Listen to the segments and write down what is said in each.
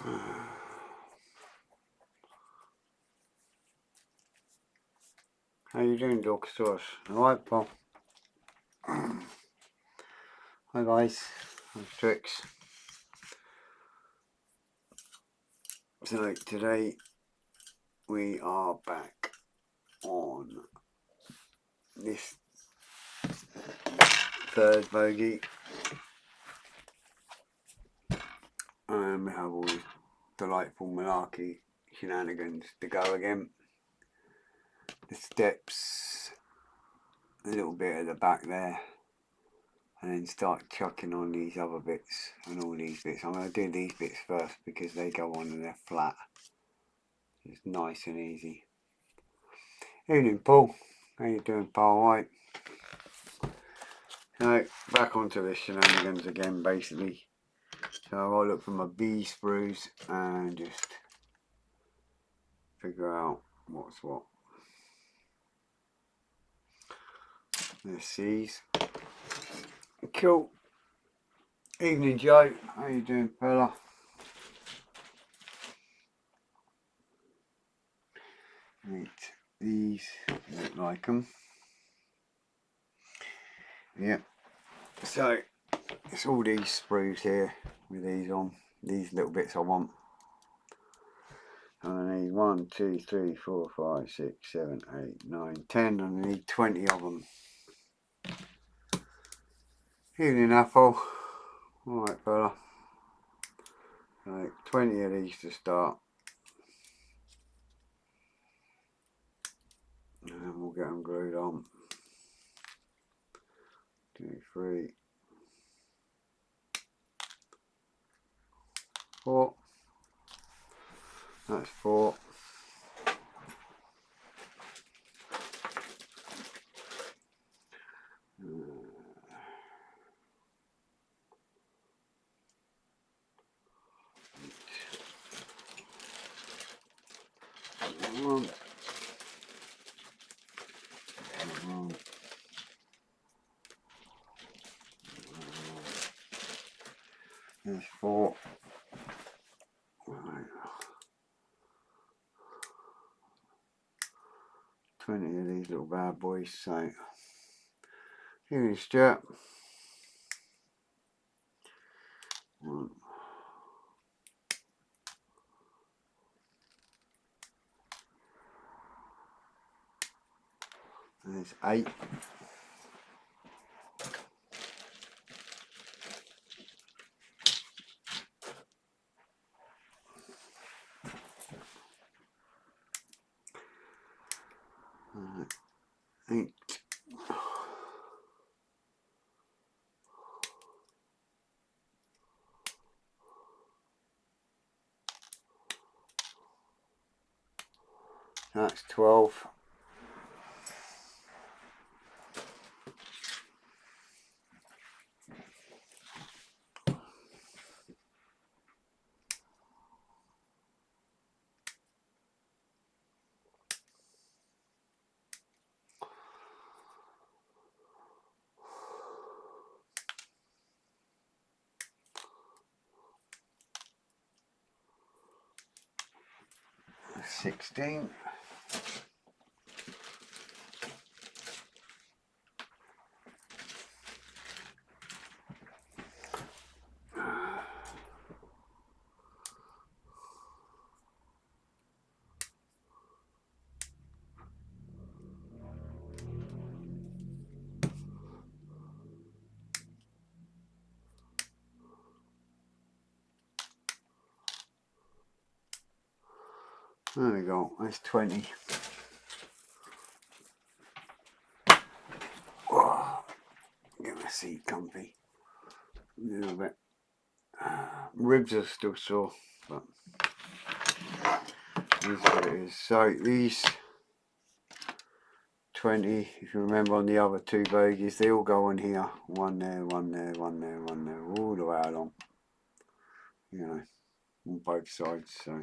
How you doing, Dorcas? Alright, Paul? Hi guys, I'm Trix. So today we are back on this third bogey, and we have all these delightful malarkey shenanigans to go again. The steps, a little bit at the back there, and then start chucking on these other bits and all these bits. I'm going to do these bits first because they go on and they're flat. It's nice and easy. Evening, Paul. How you doing, Paul? Alright. So back onto the shenanigans again, basically. So I'll look for my B sprues and just figure out what's what. There's C's. Cool. Evening, Joe. How you doing, fella? Right. These look like them. Yep. So it's all these sprues here with these on. These little bits I want. And I need 1, 2, 3, 4, 5, 6, 7, 8, 9, 10, and I need 20 of them. Evening, Apple. Alright, fella. Right, 20 of these to start. And then we'll get them glued on. 2, 3, 4. That's 4. There's 4. Right. 20 of these little bad boys. So here is Stuart. 1. There's 8. Right. 8. That's 12. That's 16. There we go, that's 20. Oh, get my seat comfy. A little bit. Ribs are still sore, but this is what it is. So these 20, if you remember on the other 2 bogies, they all go on here. 1 there, 1 there, 1 there, 1 there, all the way along. You know, on both sides, so.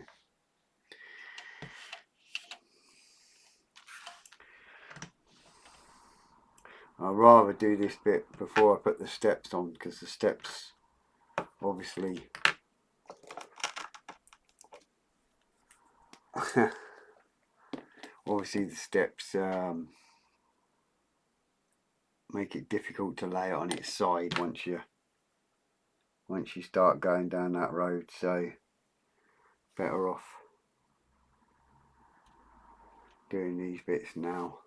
I'd rather do this bit before I put the steps on, because the steps obviously obviously the steps make it difficult to lay it on its side once you start going down that road, so better off doing these bits now.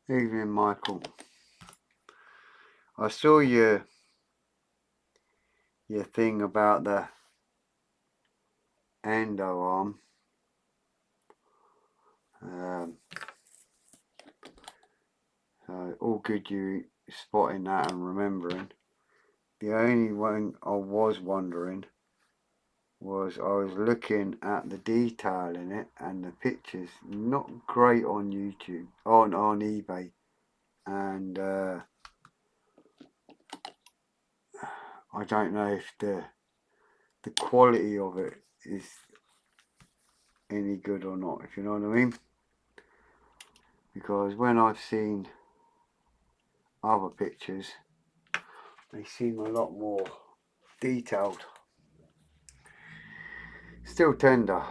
Evening, Michael. I saw your thing about the endo arm. So all good you spotting that and remembering. The only one I was wondering was I was looking at the detail in it, and the pictures not great on YouTube, on eBay, and I don't know if the quality of it is any good or not, if you know what I mean. Because when I've seen other pictures, they seem a lot more detailed. Still tender.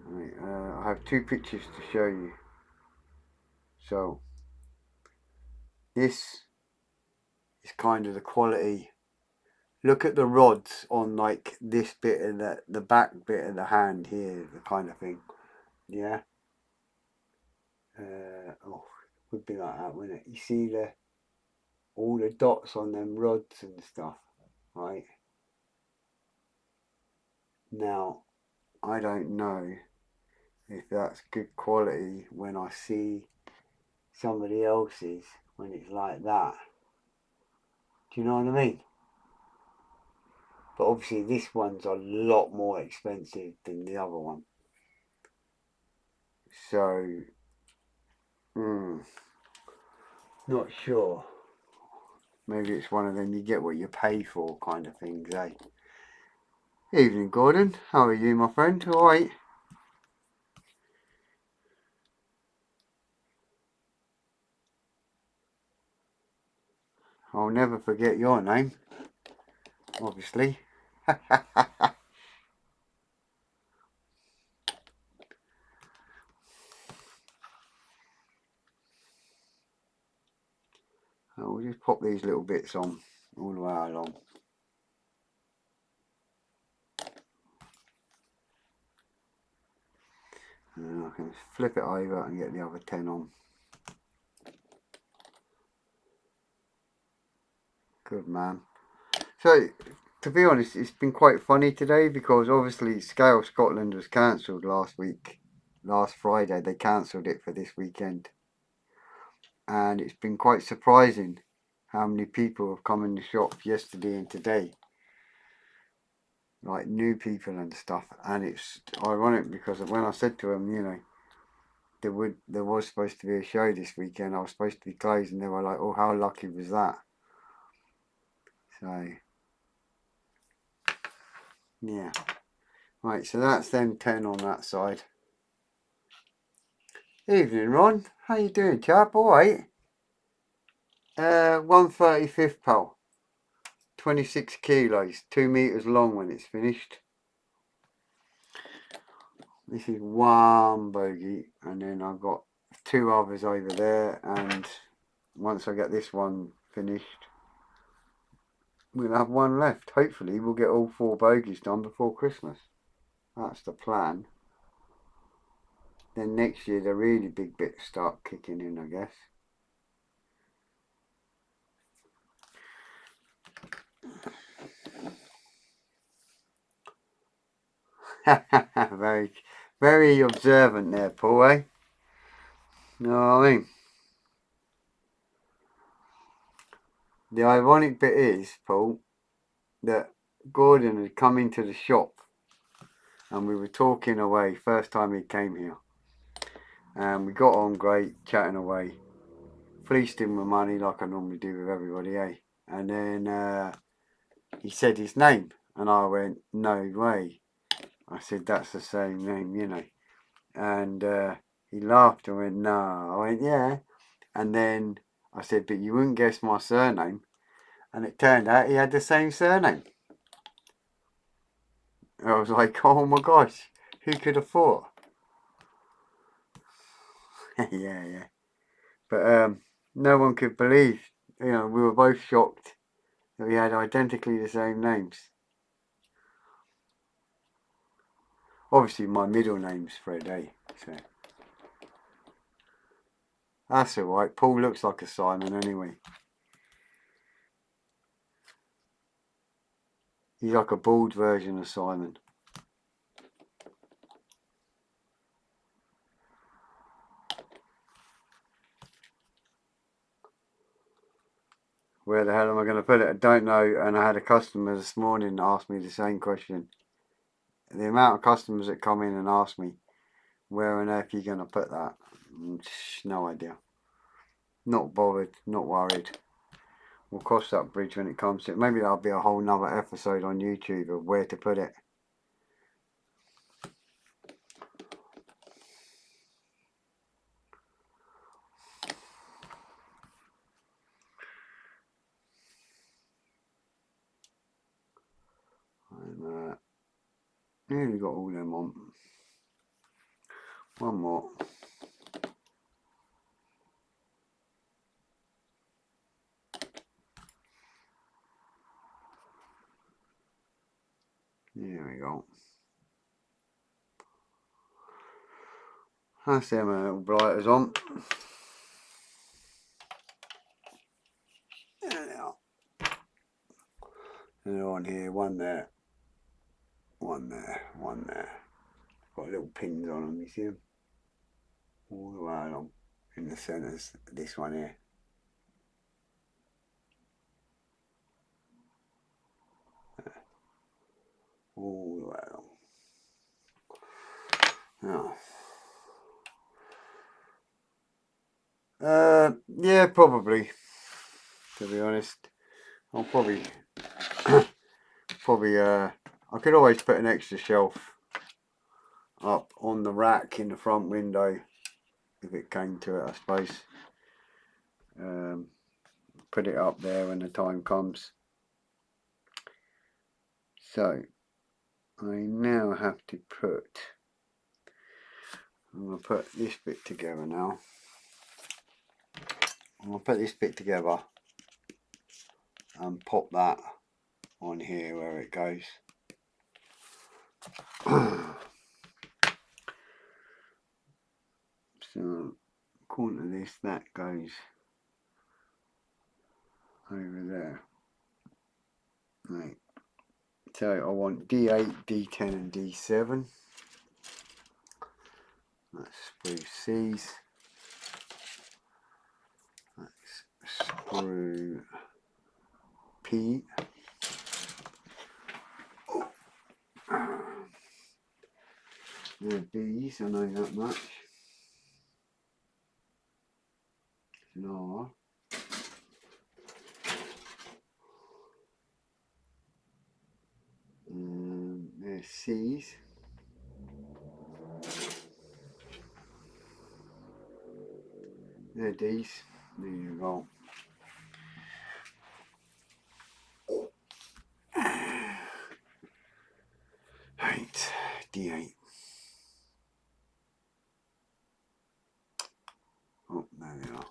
Right, I have two pictures to show you. So this is kind of the quality. Look at the rods on like this bit of the back bit of the hand here, the kind of thing. Yeah. Oh, it would be like that, wouldn't it? You see all the dots on them rods and stuff, right? Now, I don't know if that's good quality when I see somebody else's when it's like that. Do you know what I mean? But obviously this one's a lot more expensive than the other one. So, not sure. Maybe it's one of them you get what you pay for kind of things, eh? Evening, Gordon. How are you, my friend? All right? I'll never forget your name, obviously. We'll just pop these little bits on all the way along. And then I can flip it over and get the other 10 on. Good man. So, to be honest, it's been quite funny today because obviously Scale Scotland was cancelled last week. Last Friday they cancelled it for this weekend. And it's been quite surprising how many people have come in the shop yesterday and today. Like new people and stuff. And it's ironic because when I said to them, you know, there was supposed to be a show this weekend, I was supposed to be closed, and they were like, oh, how lucky was that? So yeah, right, so that's them 10 on that side. Evening, Ron. How you doing, chap? All right. 135th pal, 26 kilos, 2 meters long when it's finished. This is one bogey, and then I've got 2 others over there, and once I get this one finished, we'll have 1 left. Hopefully we'll get all 4 bogeys done before Christmas. That's the plan. Then next year the really big bits start kicking in, I guess. very, very observant there, Paul, eh? You know what I mean? The ironic bit is, Paul, that Gordon had come into the shop and we were talking away first time he came here. And we got on great, chatting away. Fleeced him with money like I normally do with everybody, eh? And then he said his name, and I went, no way. I said, that's the same name, you know. And he laughed and went, no. I went, yeah. And then I said, but you wouldn't guess my surname. And it turned out he had the same surname. I was like, oh my gosh, who could have thought? Yeah. But no one could believe, we were both shocked that we had identically the same names. Obviously my middle name's Fred, eh? So that's alright. Paul looks like a Simon anyway. He's like a bald version of Simon. Where the hell am I going to put it? I don't know. And I had a customer this morning ask me the same question. The amount of customers that come in and ask me, where on earth are you going to put that? No idea. Not bothered, not worried. We'll cross that bridge when it comes to it. Maybe that'll be a whole nother episode on YouTube of where to put it. And nearly got all them on. One more. There we go. That's them little blighters on. There they are. And they're on here, one there, one there, one there. Got little pins on them, you see them? All the way along in the centres, this one here. All the way along. Oh. Yeah, probably. To be honest, I'll probably, I could always put an extra shelf up on the rack in the front window if it came to it, I suppose. Put it up there when the time comes. So I now have to I'm going to put this bit together now. I'm going to put this bit together and pop that on here where it goes. So according to this, that goes over there. Right. So I want D8, D10 and D7. That's sprue C's. That's sprue P. They're B's, I know that much. No. There's C's. They're D's. There you go. Right, D8. Oh, there they are.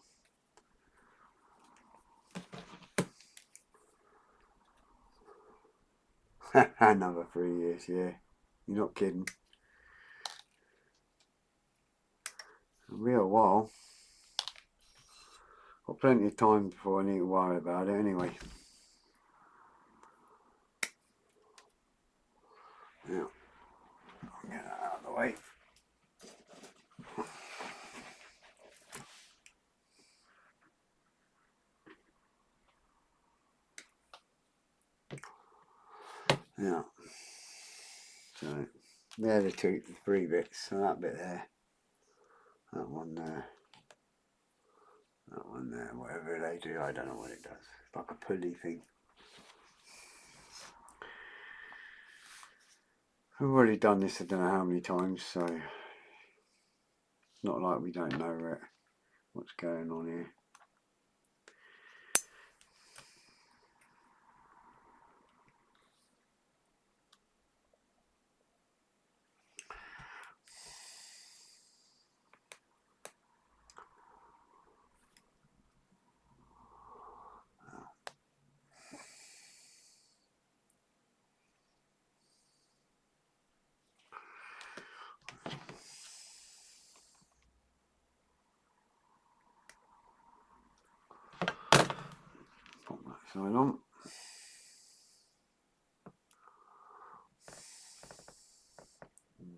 Another 3 years, yeah. You're not kidding. A real while. Got plenty of time before I need to worry about it anyway. Now, I'll get that out of the way. Yeah. So, they're the 3 bits, so that bit there. That one there. That one there. Whatever they do, I don't know what it does. It's like a pulley thing. I've already done this, I don't know how many times, so it's not like we don't know what's going on here. Pop that side on.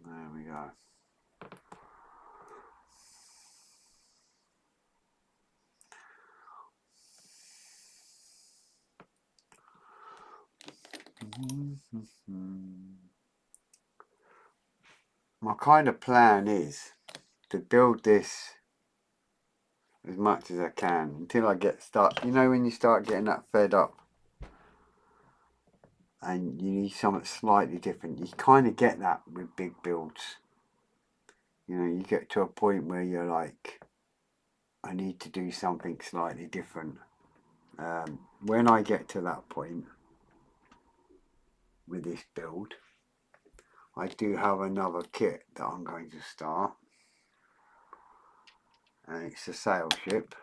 There we go. My kind of plan is to build this as much as I can until I get stuck. You know when you start getting that fed up and you need something slightly different, you kind of get that with big builds. You know, you get to a point where you're like, I need to do something slightly different. When I get to that point with this build, I do have another kit that I'm going to start, and it's a sail ship.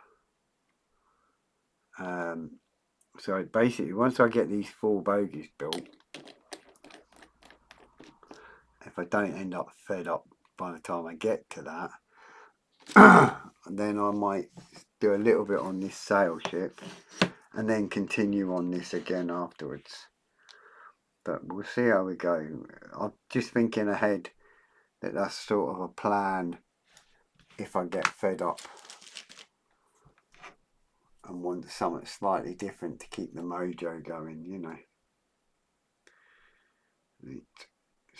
So basically, once I get these 4 bogies built, if I don't end up fed up by the time I get to that, then I might do a little bit on this sail ship and then continue on this again afterwards. But we'll see how we go. I'm just thinking ahead that that's sort of a plan if I get fed up and want something slightly different to keep the mojo going, you know. Right.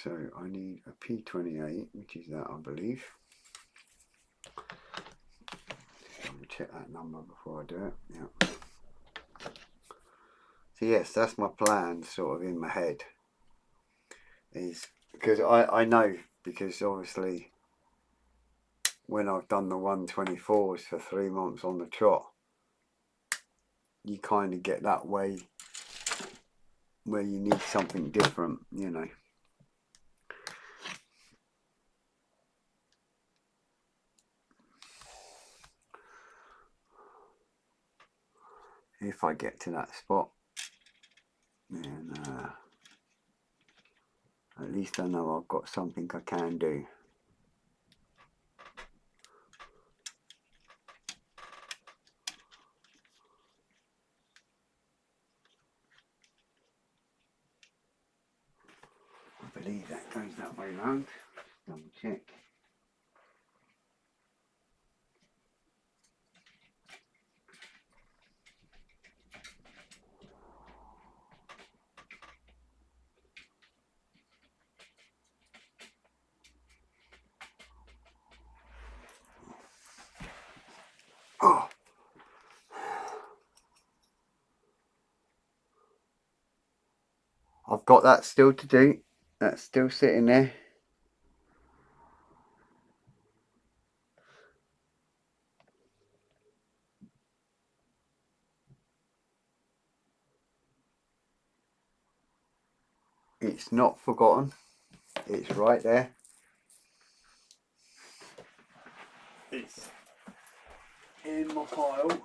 So I need a P28, which is that, I believe. Let me check that number before I do it. Yeah. So yes, that's my plan sort of in my head. Is because I know, because obviously when I've done the 124s for 3 months on the trot, you kind of get that way where you need something different, you know. If I get to that spot, then at least I know I've got something I can do. I believe that goes that way round. Double check. Oh. I've got that still to do. That's still sitting there. It's not forgotten. It's right there. It's in my pile.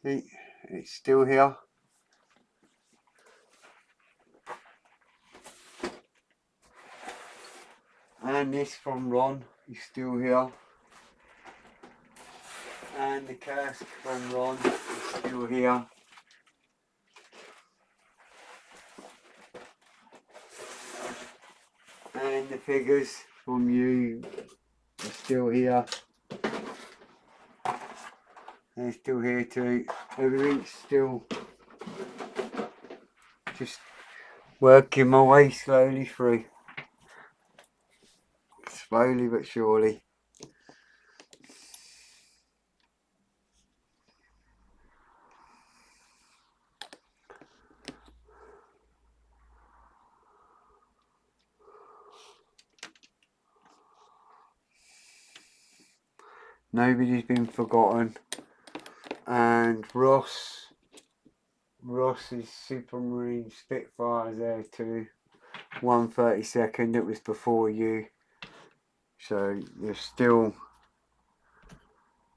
See, it's still here. And this from Ron is still here. And the cask from Ron is still here. And the figures from you are still here. They're still here too. Everything's still just working my way slowly through. Slowly but surely. Nobody's been forgotten. And Ross's Supermarine Spitfire's there too. 1/32. It was before you. So there's still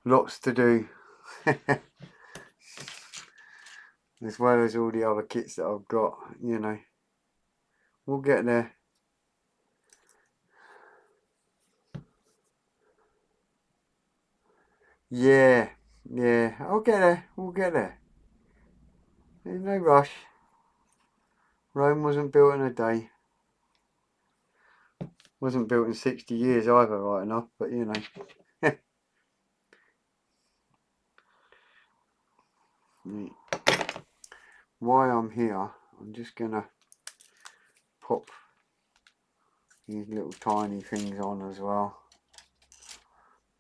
lots to do. As well as all the other kits that I've got, you know. We'll get there. Yeah, I'll get there. We'll get there. There's no rush. Rome wasn't built in a day. Wasn't built in 60 years either, right enough, but you know. While I'm here, I'm just gonna pop these little tiny things on as well.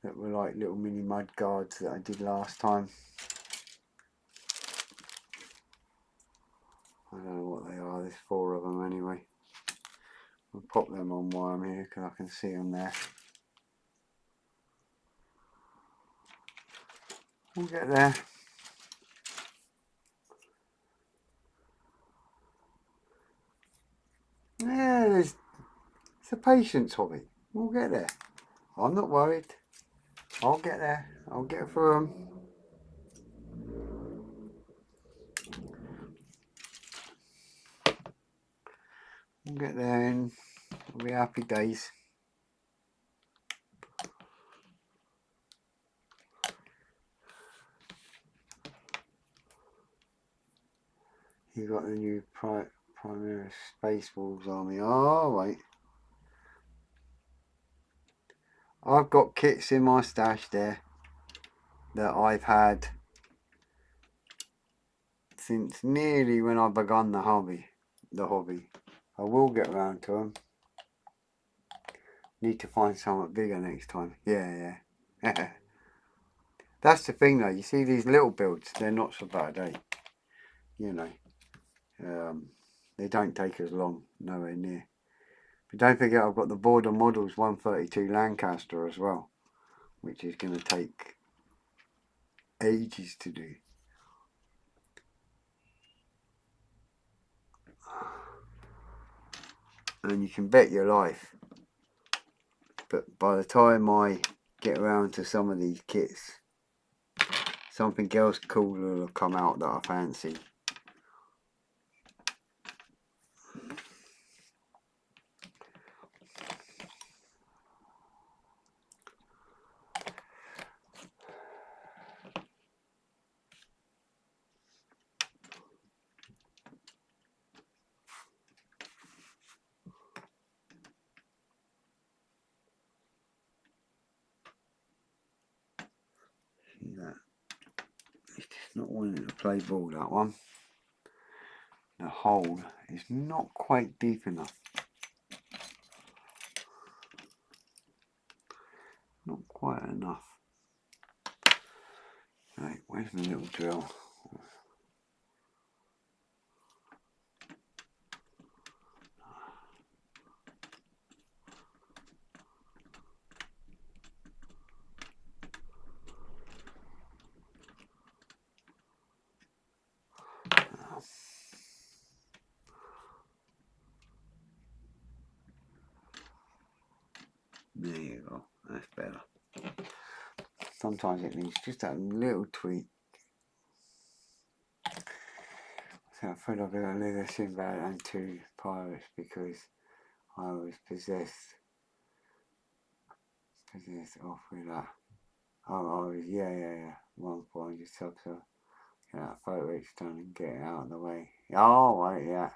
That were like little mini mud guards that I did last time. I don't know what they are, there's 4 of them anyway. I'll pop them on while I'm here because I can see them there. We'll get there. Yeah, it's a patience hobby. We'll get there. I'm not worried. I'll get there. I'll get through them. We'll get there and it'll be happy days. You got the new Primaris Space Wolves Army. Oh, wait. I've got kits in my stash there that I've had since nearly when I begun the hobby. I will get around to them. Need to find something bigger next time. Yeah. That's the thing though, you see these little builds, they're not so bad, eh? You know, they don't take as long, nowhere near. But don't forget I've got the Border Models 132 Lancaster as well, which is going to take ages to do. And you can bet your life, but by the time I get around to some of these kits, something else cooler will have come out that I fancy. See that? It's just not wanting to play ball, that one. The hole is not quite deep enough. Not quite enough. Right, where's my little drill? There you go, that's better. Sometimes it needs just that little tweak. So I feel like I'm leave this in bad and 2 pirates because I was possessed off with that. Oh, yeah. 1 just help to get that photo each done and get it out of the way. Oh, right, yeah.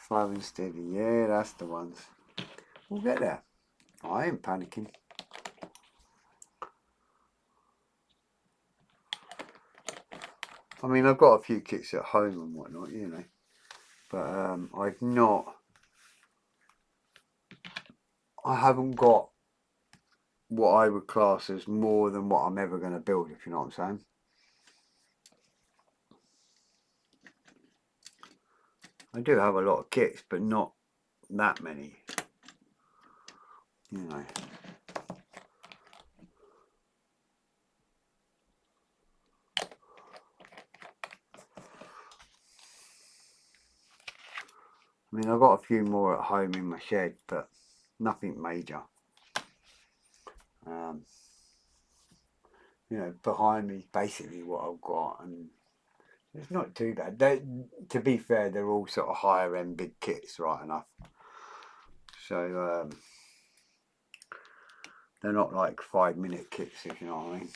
Slow and steady, yeah, that's the ones. We'll get there. I ain't panicking. I mean, I've got a few kits at home and whatnot, you know, but I've not I haven't got what I would class as more than what I'm ever going to build, if you know what I'm saying. I do have a lot of kits, but not that many, you know. I mean, I've got a few more at home in my shed, but nothing major. You know, behind me, basically what I've got, and it's not too bad. To be fair, they're all sort of higher end big kits, right enough. So they're not like 5-minute kits, if you know what I mean.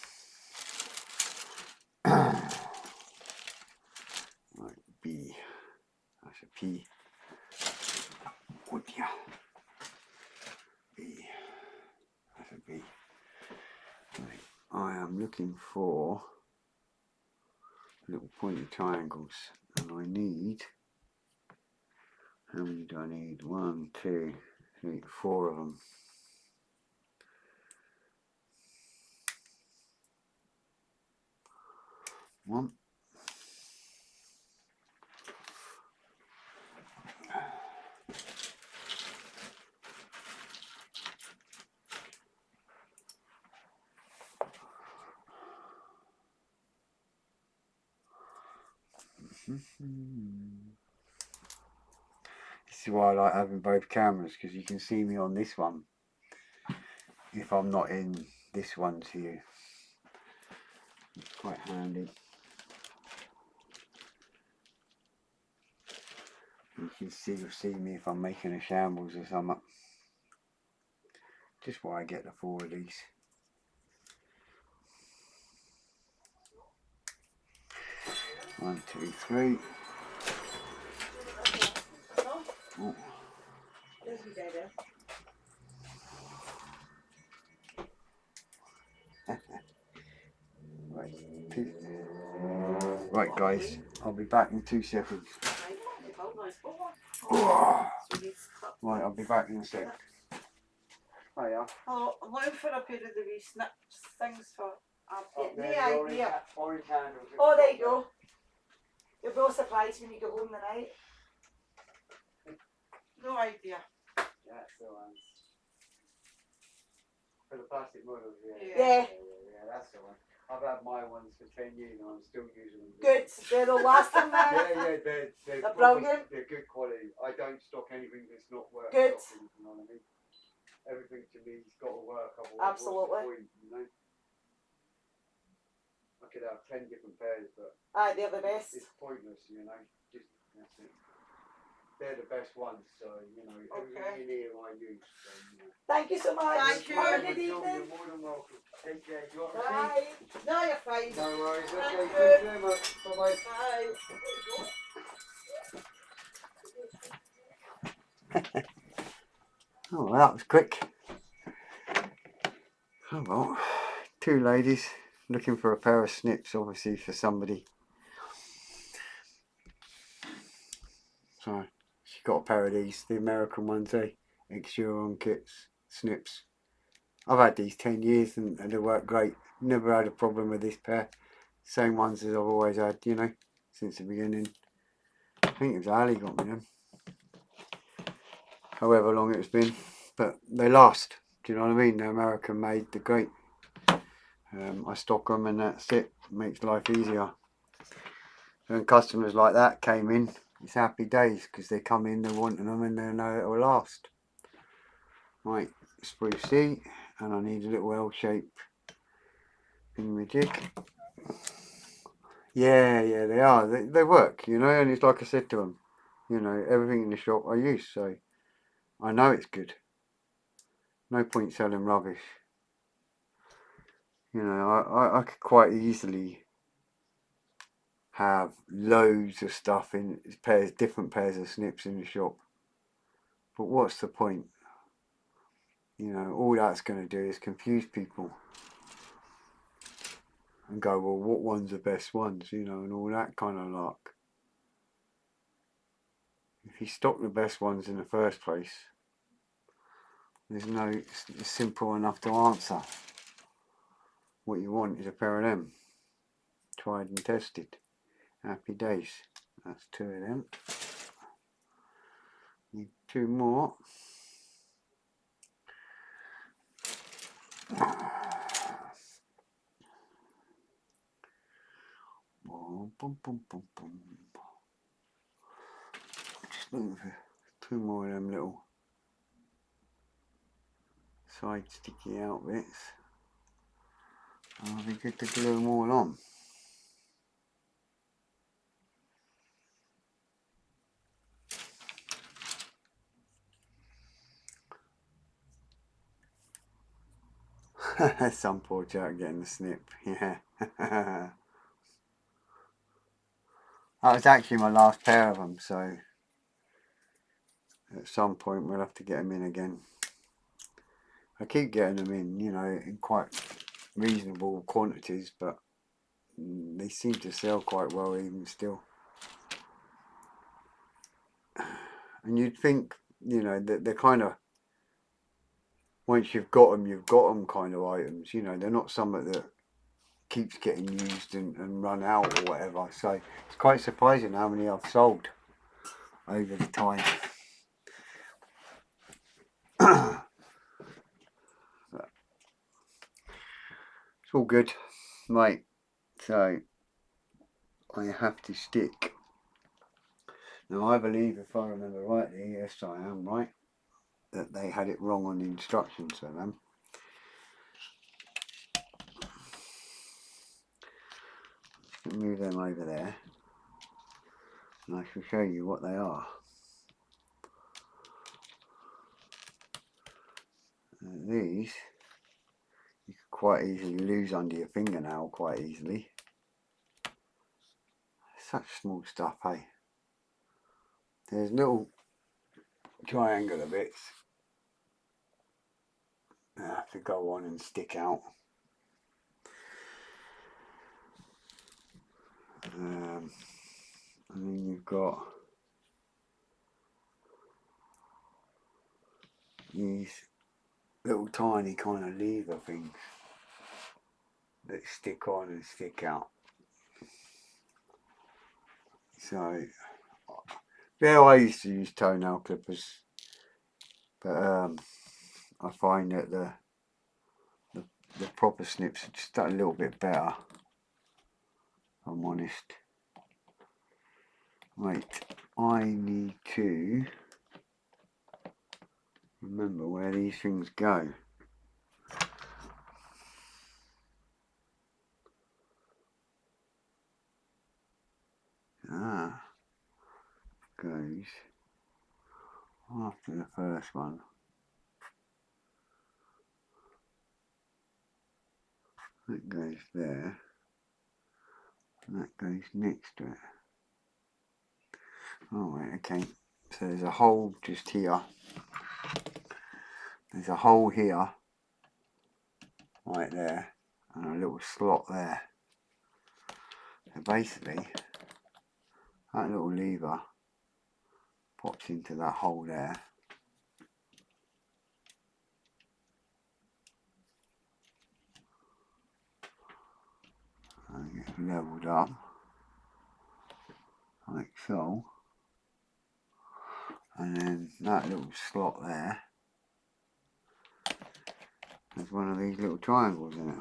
Right, B. That's a P. Oh dear. B. That's a B. Right. I am looking for little pointy triangles, and I need, how many do I need? 1, 2, 3, 4 of them. One. This is why I like having both cameras, because you can see me on this one if I'm not in this one here. It's quite handy. You can see me if I'm making a shambles or something. Just why I get the 4 of these. One, two, three. Oh. Right guys, I'll be back in 2 seconds. Right, I'll be back in a sec. Hiya. Oh, I'm looking for a pair of the wee snips things for No idea. orange handles. Oh, there you go. You'll be all surprised when you go home tonight. No idea. That's the ones. For the plastic models, Yeah. Yeah, that's the one. I've had my ones for 10 years and I'm still using them. Good. They're the last one now. Yeah, They're brilliant. They're good quality. I don't stock anything that's not worth Good. stocking, you know what I mean? Everything to me has got to work. Absolutely. What's the point, you know? I could have 10 different pairs, but Aye, they're the best. it's pointless, you know. Just that's it. They're the best ones, so you know everything in here I use. So, you know. Thank you so much. Thank you. Have a good You're evening. more than welcome. Take care. You want Bye. No, you're fine. No worries. Okay, Thank thank you. you very much. Bye bye. Oh, well, that was quick. Oh well, 2 ladies looking for a pair of snips, obviously for somebody. So she got a pair of these, the American ones, Exuron kits, snips. I've had these 10 years and they work great. Never had a problem with this pair. Same ones as I've always had, you know, since the beginning. I think it was Ali got me them. However long it's been. But they last. Do you know what I mean? They're American made, they're great. I stock them and that's it. Makes life easier. When customers like that came in, it's happy days because they come in, they're wanting them and they know it will last. Right, spruce C, and I need a little L shape thingamajig. Yeah, they are. They work, you know, and it's like I said to them, you know, everything in the shop I use, so I know it's good. No point selling rubbish. You know, I could quite easily have loads of stuff in different pairs of snips in the shop. But what's the point? You know, all that's going to do is confuse people. And go, well, what one's the best ones, you know, and all that kind of luck. If you stock the best ones in the first place, There's no, it's simple enough to answer. What you want is a pair of them. Tried and tested. Happy days. That's 2 of them. Need 2 more. Boom, boom, boom, boom, boom. Just looking for 2 more of them little side sticky out bits. I'll be good to glue them all on. Some poor chap getting the snip, yeah. That was actually my last pair of them, so at some point we'll have to get them in again. I keep getting them in, you know, in quite reasonable quantities, but they seem to sell quite well even still. And you'd think, you know, that they're kind of, once you've got them kind of items, you know, they're not something that keeps getting used and run out or whatever. So it's quite surprising how many I've sold over the time. It's all good, right? So I have to stick. Now I believe, if I remember rightly, yes I am right, that they had it wrong on the instructions for them. Move them over there, and I shall show you what they are. These you could quite easily lose under your fingernail quite easily. Such small stuff, hey. There's little triangular bits that have to go on and stick out. And then you've got these little tiny kind of lever things that stick on and stick out. So yeah, I used to use toenail clippers, but I find that the proper snips are just a little bit better, if I'm honest. Right, I need to remember where these things go. Goes after the first one. That goes there, and that goes next to it. Alright, okay, so there's a hole just here. There's a hole here, right there, and a little slot there. So basically, that little lever pops into that hole there. And it gets levelled up, like so. And then that little slot there has one of these little triangles in it.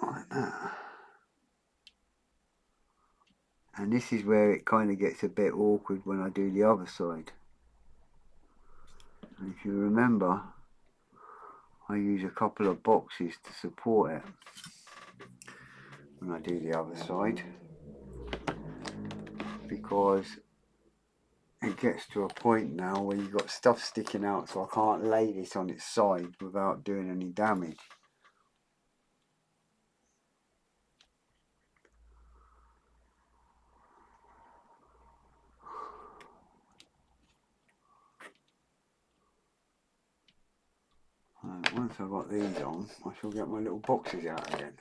Like that. And this is where it kind of gets a bit awkward when I do the other side. And if you remember, I use a couple of boxes to support it when I do the other side, because it gets to a point now where you've got stuff sticking out, so I can't lay this on its side without doing any damage. Once I've got these on, I shall get my little boxes out again.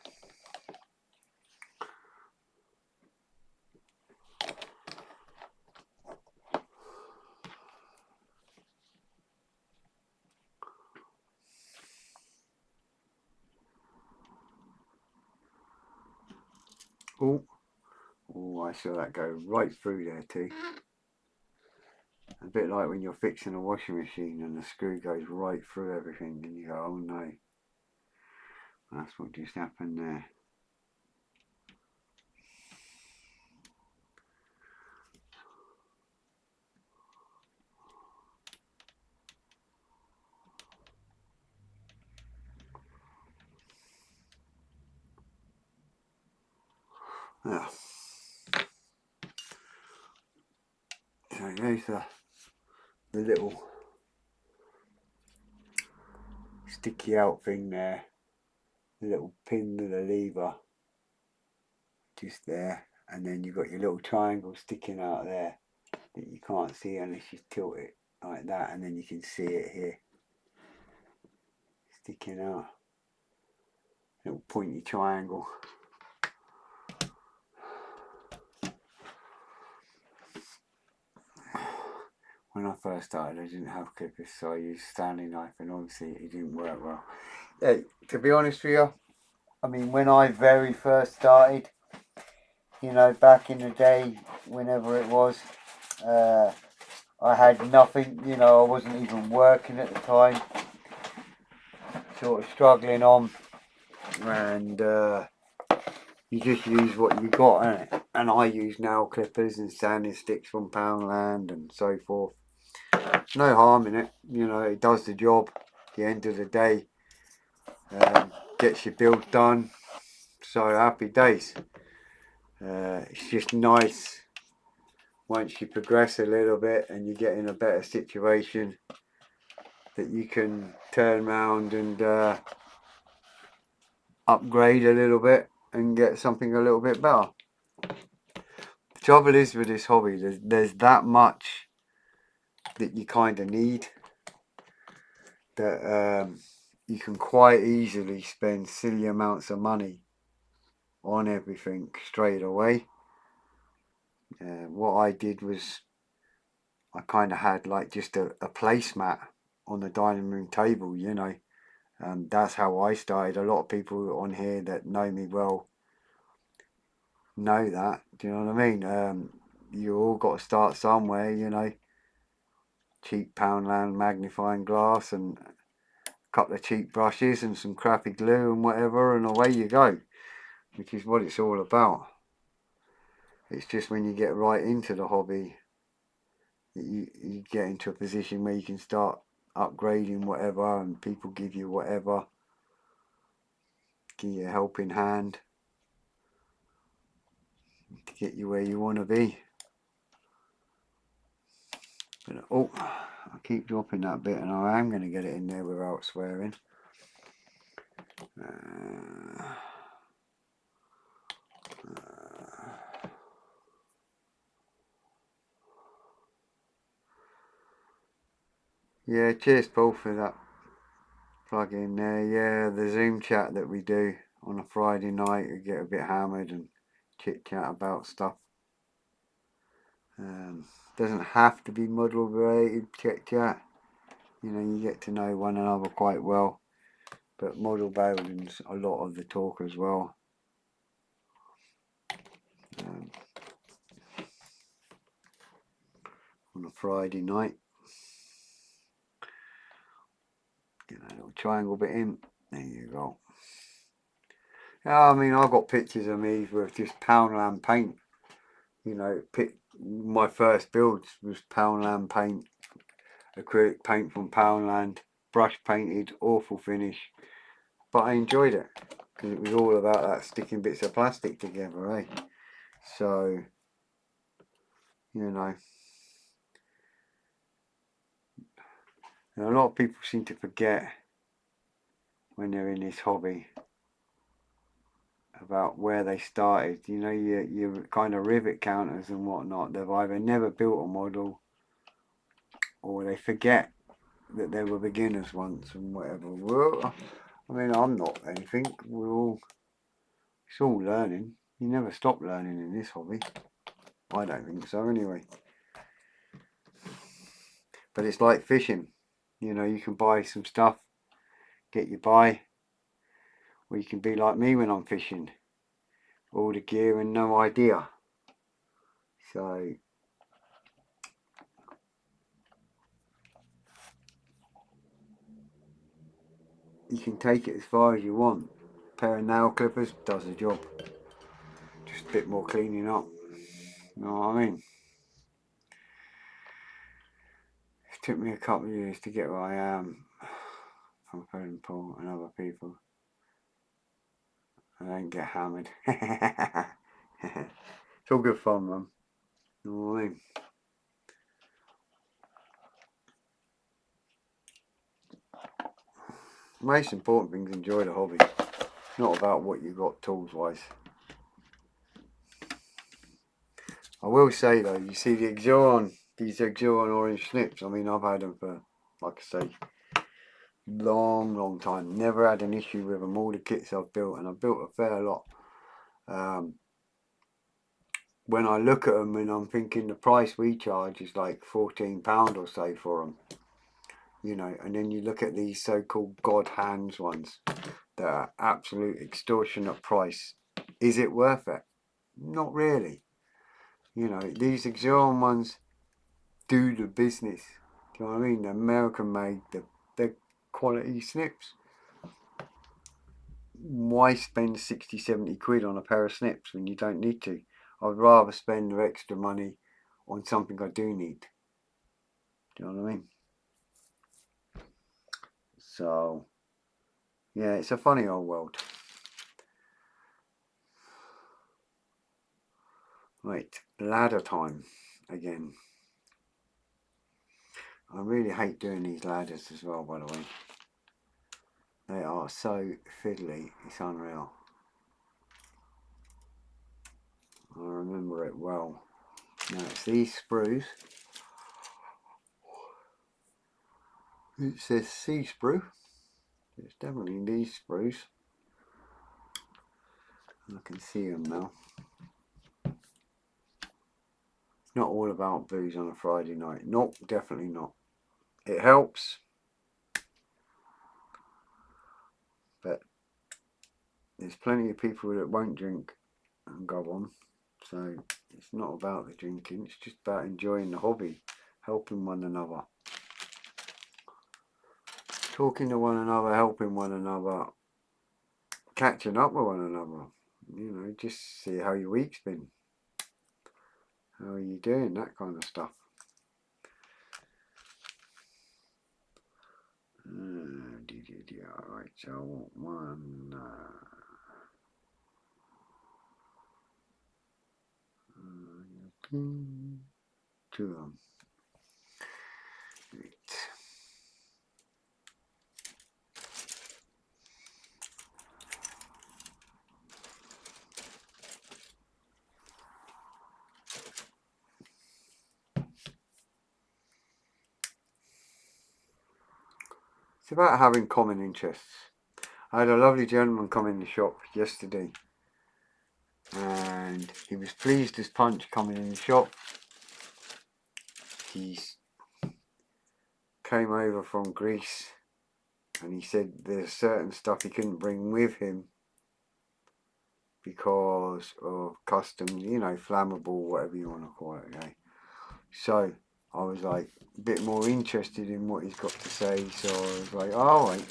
Oh, I saw that go right through there too. A bit like when you're fixing a washing machine and the screw goes right through everything and you go, oh no. That's what just happened there. Yeah. So there's the little sticky out thing there. The little pin with the lever. Just there. And then you've got your little triangle sticking out there that you can't see unless you tilt it like that, and then you can see it here. Sticking out. Little pointy triangle. When I first started, I didn't have clippers, so I used Stanley knife, and obviously it didn't work well. Yeah, to be honest with you, I mean, when I very first started, you know, back in the day, whenever it was, I had nothing, you know, I wasn't even working at the time, sort of struggling on, and you just use what you got, innit? And I use nail clippers and sanding sticks from Poundland and so forth. No harm in it, you know, it does the job at the end of the day. Gets your build done, so happy days. It's just nice once you progress a little bit and you get in a better situation that you can turn around and upgrade a little bit and get something a little bit better. The trouble is with this hobby, there's that much that you kind of need that you can quite easily spend silly amounts of money on everything straight away. What I did was I kind of had like just a placemat on the dining room table, you know. That's how I started. A lot of people on here that know me well know that. Do you know what I mean? You all got to start somewhere, you know. Cheap Poundland magnifying glass and a couple of cheap brushes and some crappy glue and whatever, and away you go, which is what it's all about. It's just when you get right into the hobby that you get into a position where you can start upgrading whatever, and people give you whatever, give you a helping hand to get you where you want to be. But oh, I keep dropping that bit, and I am going to get it in there without swearing. Yeah, cheers Paul for that plug in there. Yeah, the Zoom chat that we do on a Friday night, we get a bit hammered and chit chat about stuff. Doesn't have to be model related chit chat. You know, you get to know one another quite well. But model building's a lot of the talk as well. On a Friday night. Get that little triangle bit in. There you go. Yeah, I mean, I've got pictures of me with just Poundland paint. You know, my first builds was Poundland paint, acrylic paint from Poundland, brush painted, awful finish. But I enjoyed it because it was all about that sticking bits of plastic together, eh? So, you know. And a lot of people seem to forget when they're in this hobby about where they started. You know, your kind of rivet counters and whatnot, they've either never built a model or they forget that they were beginners once and whatever. Well, I mean, I'm not anything. It's all learning. You never stop learning in this hobby. I don't think so anyway. But it's like fishing. You know, you can buy some stuff, get you by, or you can be like me when I'm fishing. all the gear and no idea. So you can take it as far as you want. A pair of nail clippers does the job. Just a bit more cleaning up. You know what I mean? It took me a couple of years to get where I am from Phone Paul and other people. I don't get hammered. It's all good fun, man. You know what I mean? The most important thing is enjoy the hobby. It's not about what you got tools wise. I will say though, you see these Exoron orange snips, I mean I've had them for, like I say, long time. Never had an issue with them. All the kits I've built, and I've built a fair lot. When I look at them and I'm thinking the price we charge is like £14 or so for them, you know, and then you look at these so-called God hands ones that are absolute extortionate price. Is it worth it? Not really. You know, these Exoron ones do the business. Do you know what I mean? The American made, the quality snips. Why spend 60-70 quid on a pair of snips when you don't need to? I'd rather spend the extra money on something I do need. Do you know what I mean? So, yeah, it's a funny old world. Right, ladder time again. I really hate doing these ladders as well, by the way. They are so fiddly, it's unreal. I remember it well. Now it's these sprues. It says C sprue. It's definitely these sprues. I can see them now. It's not all about booze on a Friday night. Nope, definitely not. It helps, but there's plenty of people that won't drink and go on. So it's not about the drinking, it's just about enjoying the hobby, helping one another, talking to one another, helping one another, catching up with one another. You know, just see how your week's been. How are you doing? That kind of stuff. Alright, so I want one. Two of them. Right. It's about having common interests. I had a lovely gentleman come in the shop yesterday, and he was pleased as punch coming in the shop. He came over from Greece, and he said there's certain stuff he couldn't bring with him because of customs, you know, flammable, whatever you want to call it. Okay? So I was like a bit more interested in what he's got to say, so I was like, oh, right.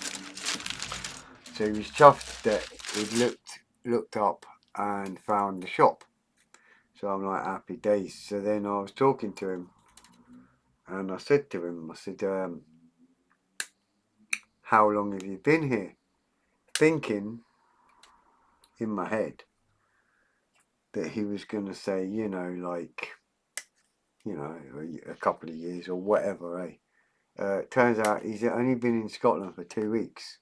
So he was chuffed that he'd looked up and found the shop. So I'm like, happy days. So then I was talking to him, and I said to him, I said, how long have you been here? Thinking in my head that he was going to say, you know, like, you know, a couple of years or whatever, eh? Turns out he's only been in Scotland for 2 weeks,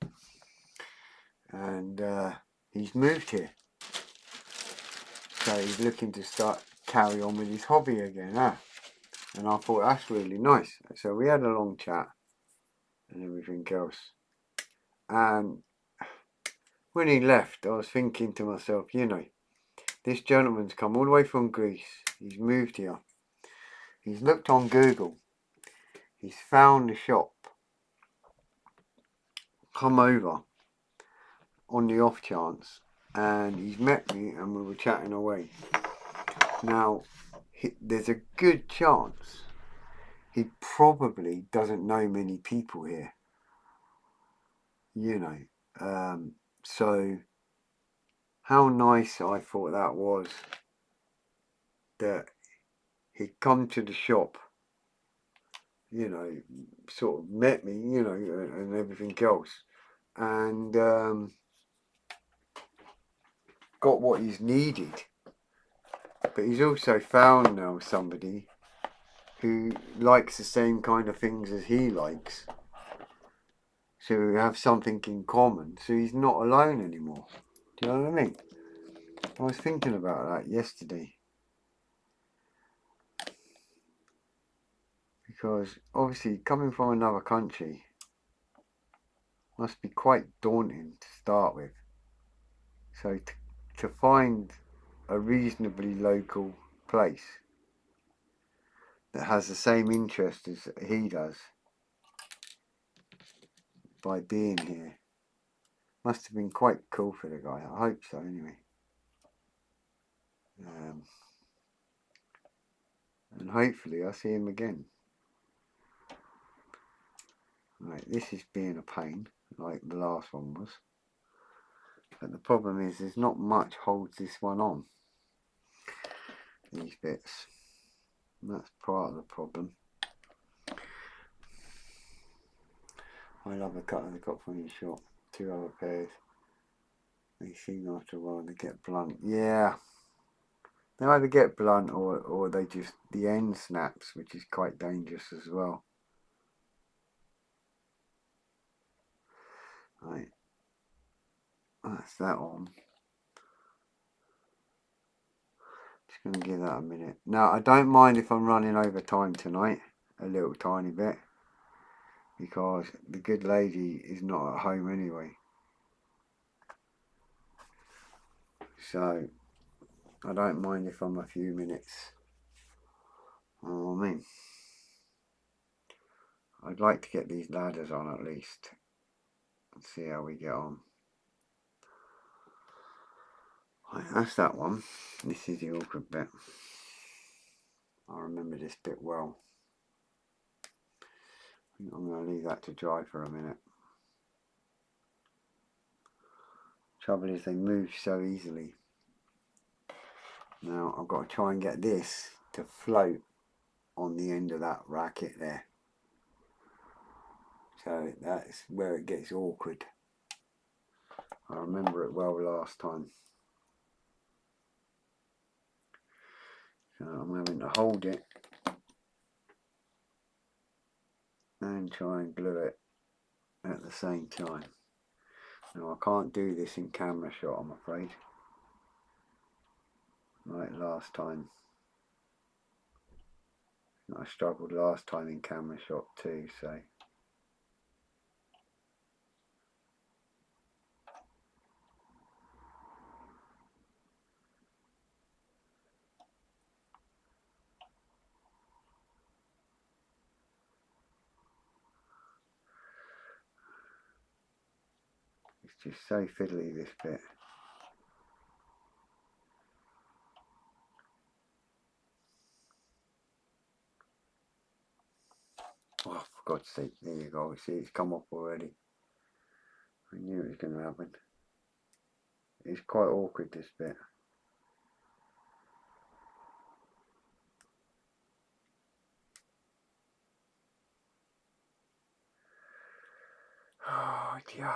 and he's moved here. So he's looking to carry on with his hobby again, huh? And I thought that's really nice. So we had a long chat and everything else. And when he left, I was thinking to myself, you know, this gentleman's come all the way from Greece. He's moved here. He's looked on Google. He's found the shop. Come over on the off chance and he's met me and we were chatting away. Now, there's a good chance he probably doesn't know many people here, you know. So how nice I thought that was, that he'd come to the shop, you know, sort of met me, you know, and everything else, and got what he's needed. But he's also found now somebody who likes the same kind of things as he likes. So we have something in common. So he's not alone anymore. Do you know what I mean? I was thinking about that yesterday. Because obviously coming from another country must be quite daunting to start with. So to find a reasonably local place that has the same interest as he does by being here must have been quite cool for the guy. I hope so anyway. And hopefully I'll see him again. Right, this is being a pain like the last one was, but the problem is there's not much holds this one on, these bits, and that's part of the problem. I love the cut I got from your shop. 2 other pairs, they seem after a while they get blunt. Yeah, they either get blunt or they just, the end snaps, which is quite dangerous as well. Right, that's that on. Just going to give that a minute. Now, I don't mind if I'm running over time tonight, a little tiny bit, because the good lady is not at home anyway. So, I don't mind if I'm a few minutes. You know what I mean? I'd like to get these ladders on at least and see how we get on. Right, that's that one. This is the awkward bit. I remember this bit well. I think I'm going to leave that to dry for a minute. Trouble is they move so easily. Now I've got to try and get this to float on the end of that racket there. So that's where it gets awkward. I remember it well last time. So I'm having to hold it and try and glue it at the same time. Now I can't do this in camera shot, I'm afraid. Like last time. I struggled last time in camera shot too, so. It's just so fiddly, this bit. Oh, for God's sake, there you go. See, it's come off already. I knew it was going to happen. It's quite awkward, this bit. Oh dear.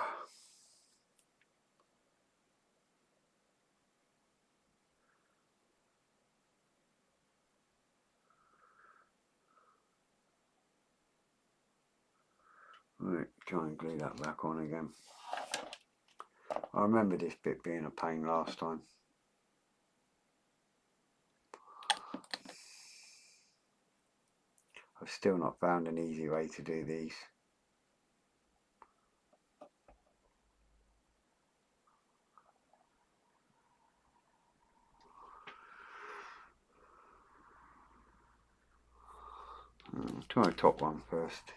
Right, try and glue that back on again. I remember this bit being a pain last time. I've still not found an easy way to do these. Try the top one first.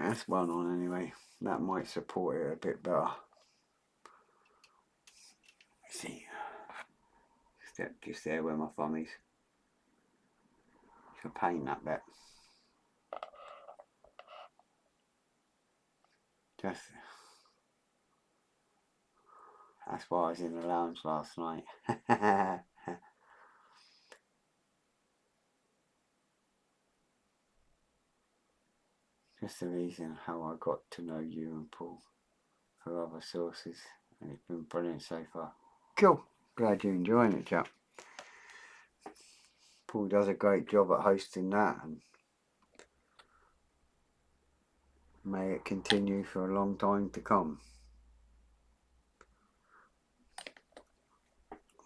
That's one on anyway. That might support it a bit better. See, step just there where my thumb is. It's a pain, that bit. Just that's why I was in the lounge last night. Just the reason how I got to know you and Paul for other sources, and it's been brilliant so far. Cool. Glad you're enjoying it, chap. Paul does a great job at hosting that, and may it continue for a long time to come.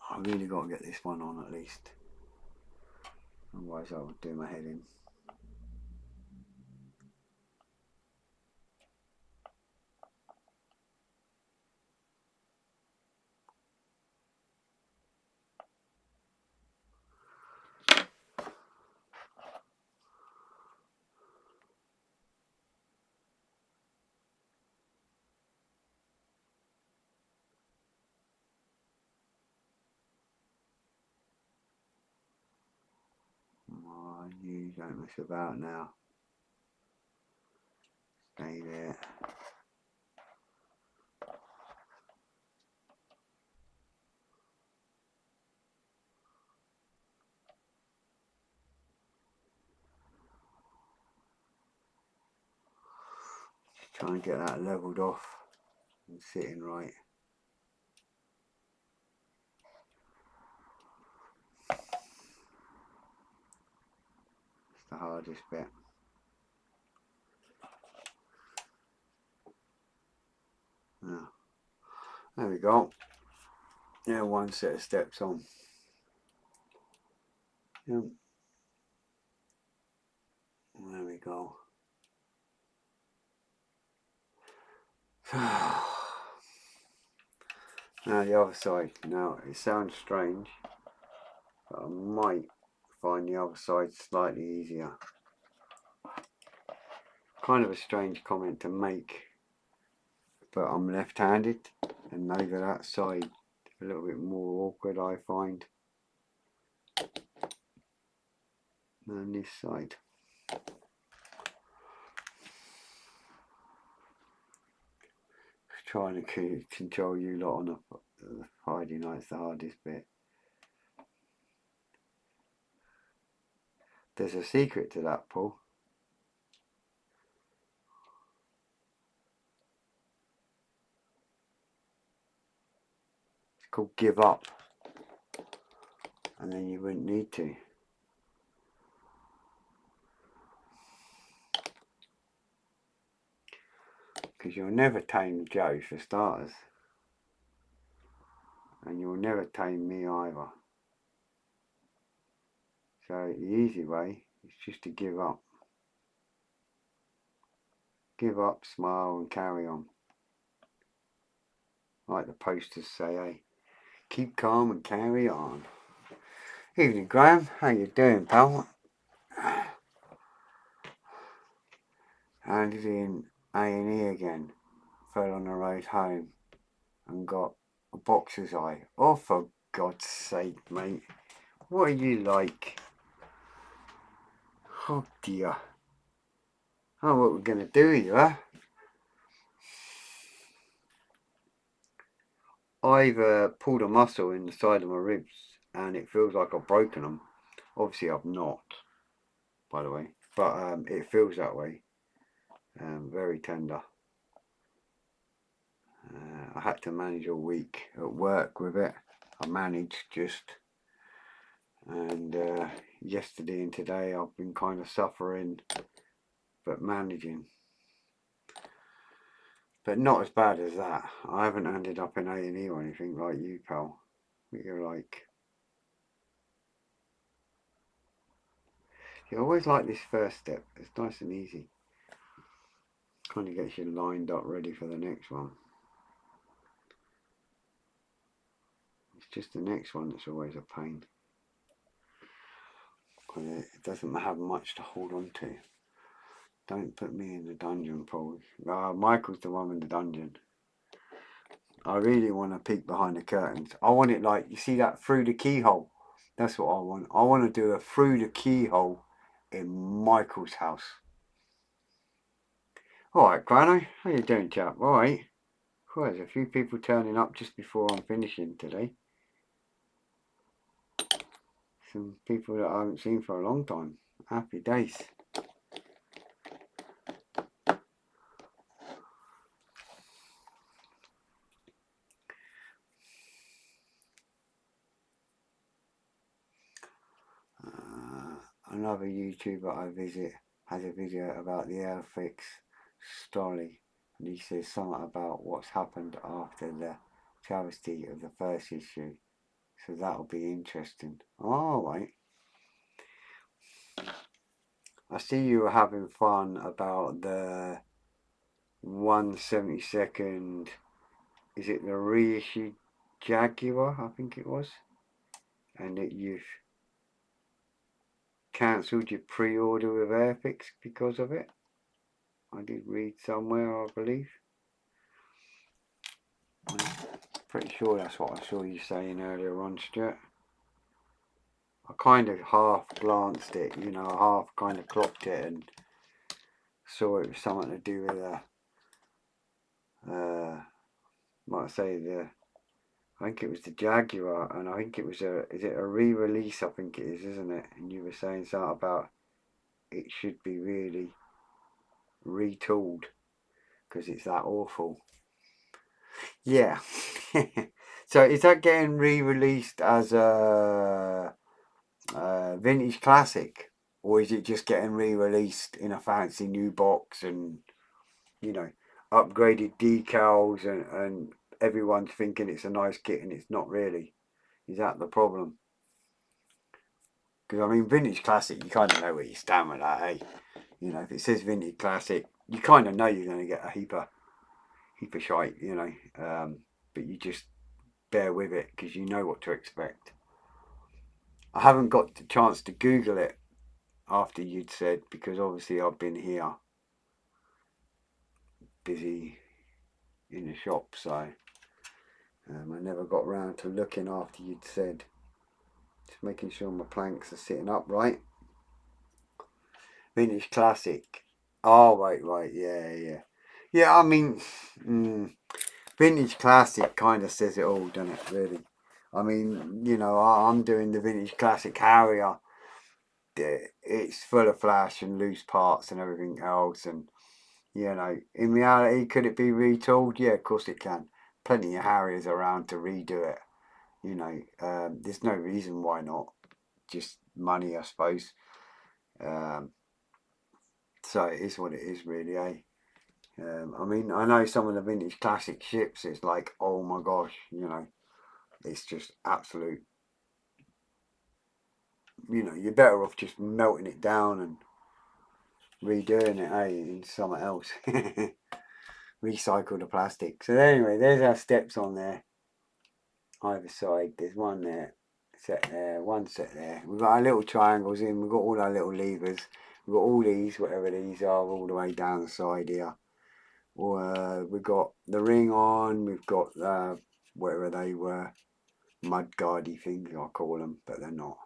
I really got to get this one on at least, otherwise I would do my head in. Oh, you don't mess about now. Stay there. Just try and get that levelled off and sitting right. It's the hardest bit. Now, there we go. Yeah, one set of steps on. Yep. There we go. Now the other side. Now it sounds strange, but I might find the other side slightly easier. Kind of a strange comment to make, but I'm left-handed and know that side a little bit more awkward, I find, than this side. Trying to control you lot on the Friday night's the hardest bit. There's a secret to that, Paul. It's called give up, and then you wouldn't need to. Because you'll never tame Joe for starters, and you'll never tame me either. So the easy way is just to give up. Give up, smile and carry on. Like the posters say, hey, keep calm and carry on. Evening, Graham. How you doing, pal? Handed in A&E again. Fell on the road home and got a boxer's eye. Oh, for God's sake, mate. What are you like? Oh, dear. Oh, what we're going to do here, huh? I've pulled a muscle in the side of my ribs and it feels like I've broken them. Obviously I've not, by the way, but it feels that way. Very tender. I had to manage all week at work with it. I managed just, and yesterday and today I've been kind of suffering but managing. But not as bad as that. I haven't ended up in A&E or anything like you, pal. You're like... You always like this first step. It's nice and easy. Kind of gets you lined up ready for the next one. It's just the next one that's always a pain. It doesn't have much to hold on to. Don't put me in the dungeon, Paul. Michael's the one in the dungeon. I really want to peek behind the curtains. I want it like, you see that through the keyhole? That's what I want. I want to do a through the keyhole in Michael's house. Alright, Grano, how you doing, chap? Alright. Well, there's a few people turning up just before I'm finishing today. Some people that I haven't seen for a long time. Happy days. Another YouTuber I visit has a video about the Airfix story, and he says something about what's happened after the travesty of the first issue. So that'll be interesting. Alright. I see you were having fun about the 1/72nd, is it the reissued Jaguar, I think it was, and that you've cancelled your pre-order with Airfix because of it. I did read somewhere, I believe. I'm pretty sure that's what I saw you saying earlier on, Stuart. I kind of half glanced it, you know, half kind of clocked it and saw it was something to do with might say I think it was the Jaguar, and I think it was is it a re-release? I think it is, isn't it? And you were saying something about it should be really retooled because it's that awful. Yeah. So is that getting re-released as a vintage classic, or is it just getting re-released in a fancy new box and, you know, upgraded decals and everyone's thinking it's a nice kit and it's not really? Is that the problem? Because I mean, vintage classic, you kind of know where you stand with that, eh? You know, if it says vintage classic, you kind of know you're going to get a heap of shite, you know. But you just bear with it because you know what to expect. I haven't got the chance to Google it after you'd said, because obviously I've been here busy in the shop, so I never got round to looking after you'd said. Just making sure my planks are sitting upright. Vintage classic. Oh, right, yeah. I mean, vintage classic kind of says it all, doesn't it? Really. I mean, you know, I'm doing the vintage classic Harrier. It's full of flash and loose parts and everything else, and you know, in reality, could it be retooled? Yeah, of course it can. Plenty of Harriers around to redo it. You know, there's no reason why not. Just money, I suppose. So it is what it is, really, eh? I mean, I know some of the vintage classic ships, it's like, oh my gosh, you know, it's just absolute, you know, you're better off just melting it down and redoing it, eh, in something else. Recycle the plastic. So anyway, there's our steps on there. Either side, there's one there, set there, one set there. We've got our little triangles in, we've got all our little levers. We've got all these, whatever these are, all the way down the side here. We've got the ring on, we've got whatever they were, mudguardy things I call them, but they're not.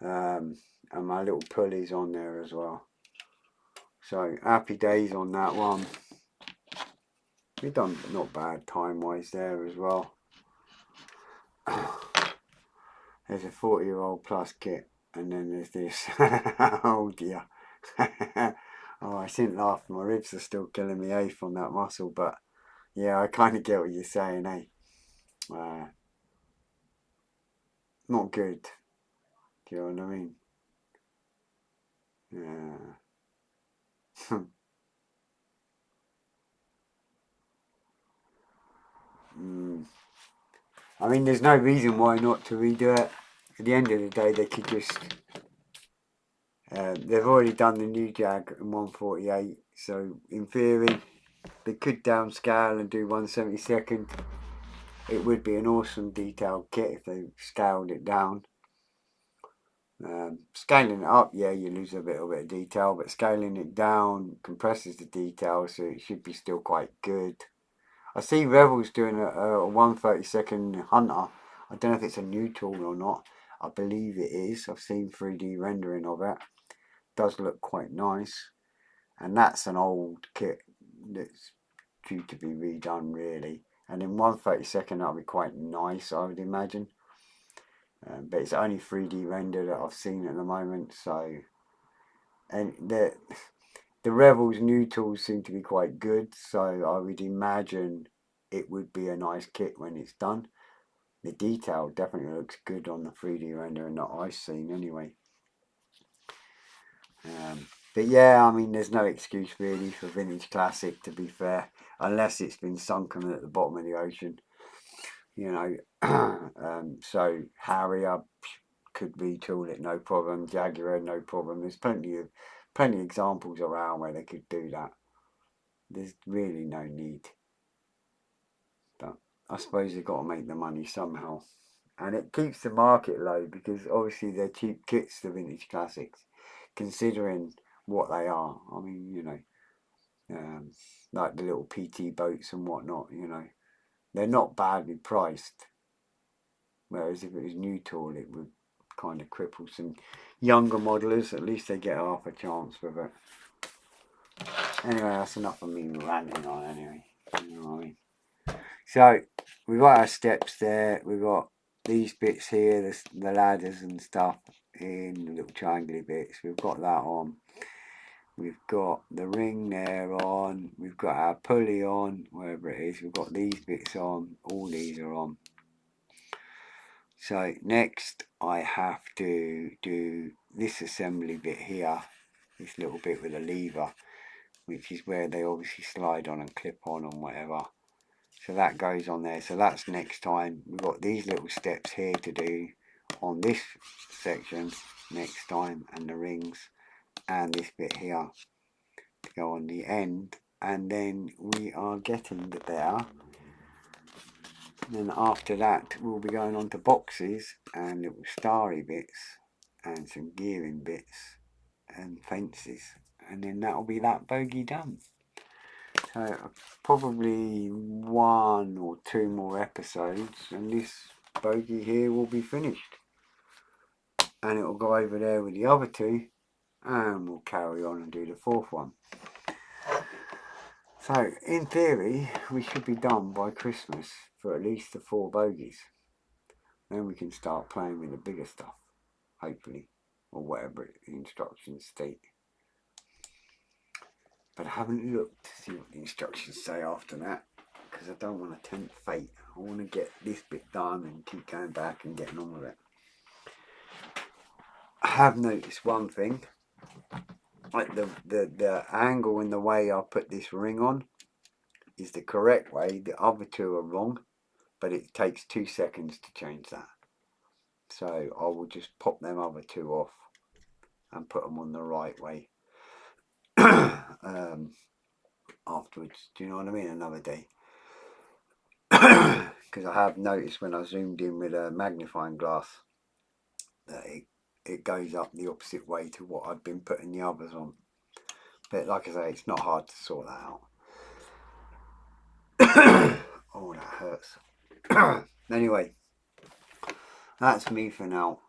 And my little pulleys on there as well. So happy days on that one. We've done not bad time wise there as well. There's a 40-year-old plus kit, and then there's this. Oh dear. Oh, I shouldn't laugh. My ribs are still killing me, eh, from that muscle. But yeah, I kind of get what you're saying, eh. Not good. Do you know what I mean? Yeah. I mean, there's no reason why not to redo it. At the end of the day, they could just. They've already done the new Jag in 148, so in theory, they could downscale and do 1/72nd. It would be an awesome detailed kit if they scaled it down. Scaling it up, yeah, you lose a little bit of detail, but scaling it down compresses the detail, so it should be still quite good. I see Rebel's doing a 1/32 Hunter. I don't know if it's a new tool or not. I believe it is. I've seen 3D rendering of it. Does look quite nice. And that's an old kit that's due to be redone, really. And in 1/32 that'll be quite nice, I would imagine. But it's only 3D render that I've seen at the moment, so. And the Rebel's new tools seem to be quite good, so I would imagine it would be a nice kit when it's done. The detail definitely looks good on the 3D rendering that I've seen anyway. But yeah, I mean, there's no excuse really for Vintage Classic, to be fair, unless it's been sunken at the bottom of the ocean, you know. So Harrier could retool it, no problem. Jaguar, no problem. There's plenty of examples around where they could do that. There's really no need. But I suppose they've got to make the money somehow. And it keeps the market low because obviously they're cheap kits, the Vintage Classics, considering what they are. I mean, you know, like the little PT boats and whatnot, you know, they're not badly priced. Whereas if it was new tool, it would kind of cripple some younger modelers. At least they get half a chance with it. Anyway, that's enough of me ranting on anyway. You know what I mean? So, we've got our steps there. We've got these bits here, the ladders and stuff in the little triangle bits. We've got that on. We've got the ring there on. We've got our pulley on, wherever it is. We've got these bits on. All these are on. So next I have to do this assembly bit here. This little bit with a lever, which is where they obviously slide on and clip on and whatever. So that goes on there. So that's next time. We've got these little steps here to do on this section next time, and the rings, and this bit here to go on the end. And then we are getting there. And then after that we'll be going on to boxes and little starry bits and some gearing bits and fences. And then that'll be that bogey done. So probably 1 or 2 more episodes and this bogey here will be finished. And it'll go over there with the other 2 and we'll carry on and do the 4th one. So in theory we should be done by Christmas for at least the 4 bogies. Then we can start playing with the bigger stuff, hopefully, or whatever the instructions state. But I haven't looked to see what the instructions say after that, because I don't want to tempt fate. I want to get this bit done and keep going back and getting on with it. I have noticed one thing, like the angle and the way I put this ring on is the correct way. The other 2 are wrong, but it takes 2 seconds to change that. So I will just pop them other 2 off and put them on the right way. Afterwards, do you know what I mean? Another day. Because I have noticed when I zoomed in with a magnifying glass that it goes up the opposite way to what I've been putting the others on. But like I say, it's not hard to sort that out. Oh, that hurts. Anyway, that's me for now.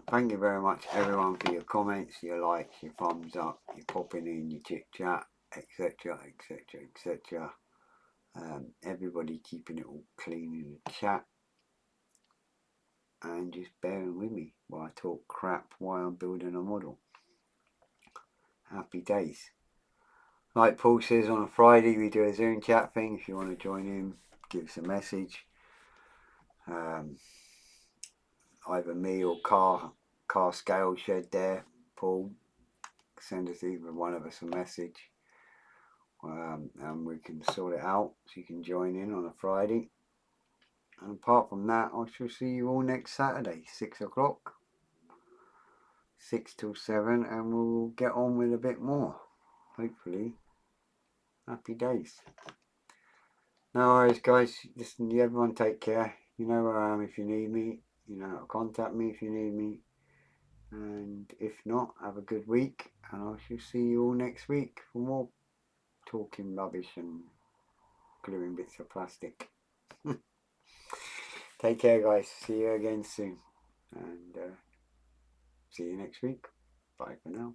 Thank you very much everyone for your comments, your likes, your thumbs up, your popping in, your chit chat, etc, etc, etc. Everybody keeping it all clean in the chat and just bearing with me while I talk crap while I'm building a model. Happy days. Like Paul says, on a Friday we do a Zoom chat thing. If you want to join in, give us a message. Either me or car scale shed there, Paul, send us either one of us a message, and we can sort it out so you can join in on a Friday. And apart from that, I shall see you all next Saturday, 6 o'clock, 6 till 7, and we'll get on with a bit more, hopefully. Happy days. No worries guys, listen, everyone take care. You know where I am if you need me. You know how to contact me if you need me. And if not, have a good week, and I shall see you all next week for more talking rubbish and gluing bits of plastic. Take care, guys. See you again soon, and see you next week. Bye for now.